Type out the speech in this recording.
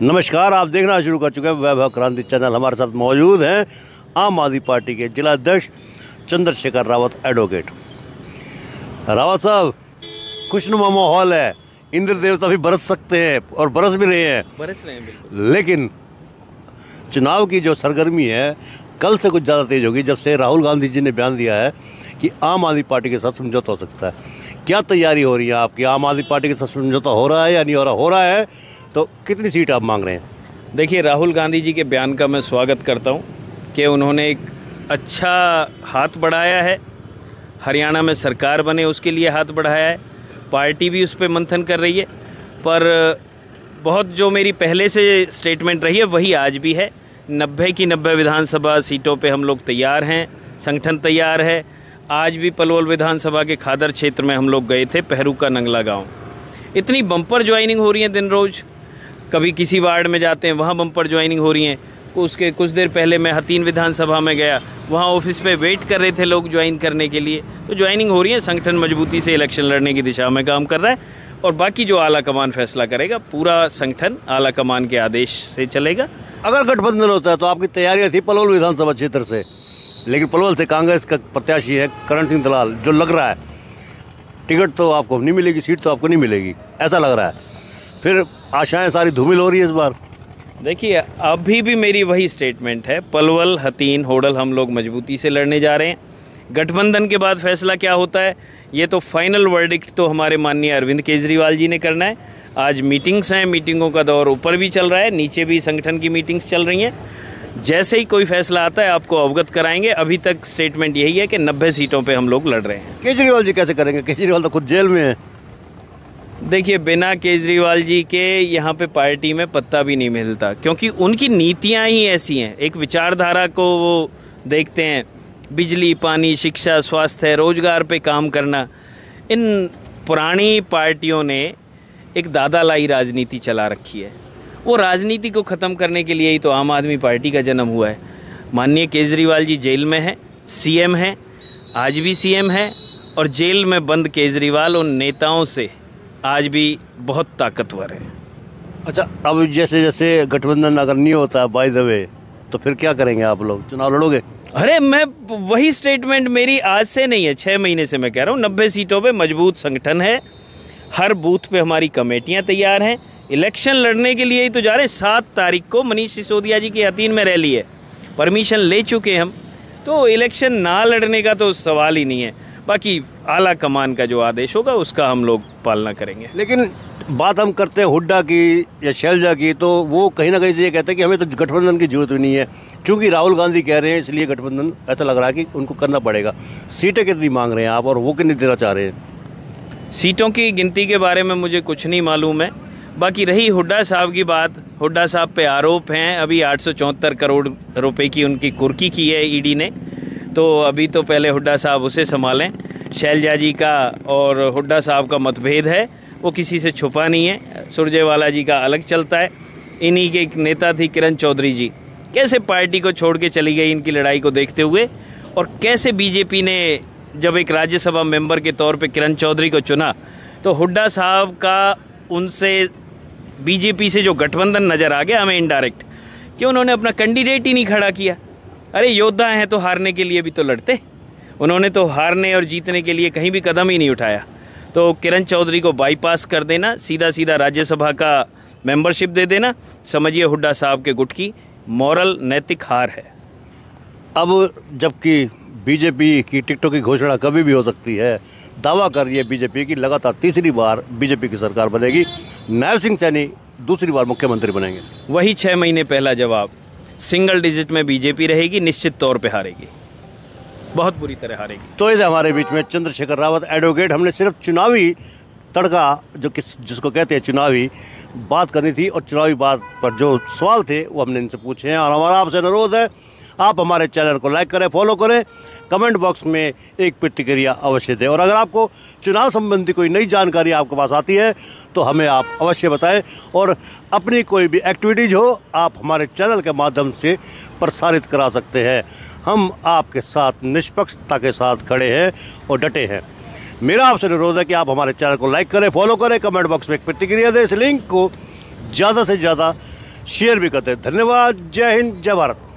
नमस्कार, आप देखना शुरू कर चुके हैं वैभव क्रांति चैनल। हमारे साथ मौजूद हैं आम आदमी पार्टी के जिला अध्यक्ष चंद्रशेखर रावत एडवोकेट। रावत साहब, खुशनुमा माहौल है, इंद्र देवता भी बरस सकते हैं और बरस भी रहे हैं। बिल्कुल। लेकिन चुनाव की जो सरगर्मी है कल से कुछ ज़्यादा तेज होगी, जब से राहुल गांधी जी ने बयान दिया है कि आम आदमी पार्टी के साथ समझौता हो सकता है। क्या तैयारी हो रही है आपकी? आम आदमी पार्टी के साथ समझौता हो रहा है या नहीं हो रहा? हो रहा है तो कितनी सीट आप मांग रहे हैं? देखिए, राहुल गांधी जी के बयान का मैं स्वागत करता हूं कि उन्होंने एक अच्छा हाथ बढ़ाया है। हरियाणा में सरकार बने उसके लिए हाथ बढ़ाया है। पार्टी भी उस पर मंथन कर रही है, पर बहुत जो मेरी पहले से स्टेटमेंट रही है वही आज भी है। 90 की 90 विधानसभा सीटों पे हम लोग तैयार हैं, संगठन तैयार है। आज भी पलवल विधानसभा के खादर क्षेत्र में हम लोग गए थे, पहरू का नंगला गाँव। इतनी बम्पर ज्वाइनिंग हो रही है दिन रोज़। कभी किसी वार्ड में जाते हैं, वहाँ बम्पर ज्वाइनिंग हो रही है। उसके कुछ देर पहले मैं हतीन विधानसभा में गया, वहाँ ऑफिस पे वेट कर रहे थे लोग ज्वाइन करने के लिए। तो ज्वाइनिंग हो रही है। संगठन मजबूती से इलेक्शन लड़ने की दिशा में काम कर रहा है और बाकी जो आला कमान फैसला करेगा, पूरा संगठन आला कमान के आदेश से चलेगा। अगर गठबंधन होता है तो आपकी तैयारियाँ थी पलवल विधानसभा क्षेत्र से, लेकिन पलवल से कांग्रेस का प्रत्याशी है करण सिंह दलाल, जो लग रहा है टिकट तो आपको नहीं मिलेगी, सीट तो आपको नहीं मिलेगी, ऐसा लग रहा है। फिर आशाएं सारी धूमिल हो रही है इस बार। देखिए, अभी भी मेरी वही स्टेटमेंट है, पलवल, हतीन, होडल हम लोग मजबूती से लड़ने जा रहे हैं। गठबंधन के बाद फैसला क्या होता है, ये तो फाइनल वर्डिक्ट तो हमारे माननीय अरविंद केजरीवाल जी ने करना है। आज मीटिंग्स हैं, मीटिंगों का दौर ऊपर भी चल रहा है, नीचे भी संगठन की मीटिंग्स चल रही हैं। जैसे ही कोई फैसला आता है आपको अवगत कराएंगे। अभी तक स्टेटमेंट यही है कि 90 सीटों पे हम लोग लड़ रहे हैं। केजरीवाल जी कैसे करेंगे? केजरीवाल तो खुद जेल में है। देखिए, बिना केजरीवाल जी के यहाँ पे पार्टी में पत्ता भी नहीं मिलता, क्योंकि उनकी नीतियाँ ही ऐसी हैं। एक विचारधारा को वो देखते हैं, बिजली, पानी, शिक्षा, स्वास्थ्य, रोजगार पे काम करना। इन पुरानी पार्टियों ने एक दादा लाई राजनीति चला रखी है। वो राजनीति को ख़त्म करने के लिए ही तो आम आदमी पार्टी का जन्म हुआ है। माननीय केजरीवाल जी जेल में हैं, सीएम हैं, आज भी सीएम हैं, और जेल में बंद केजरीवाल उन नेताओं से आज भी बहुत ताकतवर है। अच्छा, अब जैसे जैसे गठबंधन अगर नहीं होता बाय द वे, तो फिर क्या करेंगे आप लोग? चुनाव लड़ोगे? अरे, मैं वही स्टेटमेंट मेरी आज से नहीं है, 6 महीने से मैं कह रहा हूँ। 90 सीटों पे मजबूत संगठन है, हर बूथ पे हमारी कमेटियाँ तैयार हैं। इलेक्शन लड़ने के लिए ही तो जा रहे हैं। 7 तारीख को मनीष सिसोदिया जी की हतीन में रैली है, परमिशन ले चुके हम, तो इलेक्शन ना लड़ने का तो सवाल ही नहीं है। बाकी आला कमान का जो आदेश होगा उसका हम लोग पालना करेंगे। लेकिन बात हम करते हैं हुड्डा की या शैलजा की, तो वो कहीं ना कहीं से ये कहते हैं कि हमें तो गठबंधन की जरूरत भी नहीं है, क्योंकि राहुल गांधी कह रहे हैं, इसलिए गठबंधन ऐसा लग रहा है कि उनको करना पड़ेगा। सीटें कितनी मांग रहे हैं आप और वो कितनी देना चाह रहे हैं? सीटों की गिनती के बारे में मुझे कुछ नहीं मालूम है। बाकी रही हुड्डा साहब की बात, हुड्डा साहब पे आरोप हैं। अभी 874 करोड़ रुपए की उनकी कुर्की की है ईडी ने, तो अभी तो पहले हुड्डा साहब उसे संभालें। शैलजा जी का और हुड्डा साहब का मतभेद है, वो किसी से छुपा नहीं है। सुरजेवाला जी का अलग चलता है। इन्हीं के एक नेता थी किरण चौधरी जी, कैसे पार्टी को छोड़ के चली गई इनकी लड़ाई को देखते हुए, और कैसे बीजेपी ने जब एक राज्यसभा मेंबर के तौर पे किरण चौधरी को चुना, तो हुड्डा साहब का उनसे बीजेपी से जो गठबंधन नज़र आ गया हमें इनडायरेक्ट, कि उन्होंने अपना कैंडिडेट ही नहीं खड़ा किया। अरे, योद्धा हैं तो हारने के लिए भी तो लड़ते। उन्होंने तो हारने और जीतने के लिए कहीं भी कदम ही नहीं उठाया। तो किरण चौधरी को बाईपास कर देना, सीधा सीधा राज्यसभा का मेंबरशिप दे देना, समझिए हुड्डा साहब के गुट की मॉरल नैतिक हार है। अब जबकि बीजेपी की टिकटों की घोषणा कभी भी हो सकती है, दावा कर रही है बीजेपी की लगातार तीसरी बार बीजेपी की सरकार बनेगी, नायब सिंह सैनी दूसरी बार मुख्यमंत्री बनेंगे। वही 6 महीने पहला जवाब, सिंगल डिजिट में बीजेपी रहेगी, निश्चित तौर पे हारेगी, बहुत बुरी तरह हारेगी। तो इसे हमारे बीच में चंद्रशेखर रावत एडवोकेट। हमने सिर्फ चुनावी तड़का जिसको कहते हैं चुनावी बात करनी थी, और चुनावी बात पर जो सवाल थे वो हमने इनसे पूछे हैं। और हमारा आपसे अनुरोध है, आप हमारे चैनल को लाइक करें, फॉलो करें, कमेंट बॉक्स में एक प्रतिक्रिया अवश्य दें, और अगर आपको चुनाव संबंधी कोई नई जानकारी आपके पास आती है तो हमें आप अवश्य बताएं, और अपनी कोई भी एक्टिविटीज़ हो आप हमारे चैनल के माध्यम से प्रसारित करा सकते हैं। हम आपके साथ निष्पक्षता के साथ खड़े हैं और डटे हैं। मेरा आपसे अनुरोध है कि आप हमारे चैनल को लाइक करें, फॉलो करें, कमेंट बॉक्स में एक प्रतिक्रिया दें। इस लिंक को ज़्यादा से ज़्यादा शेयर भी करते हैं। धन्यवाद। जय हिंद, जय भारत।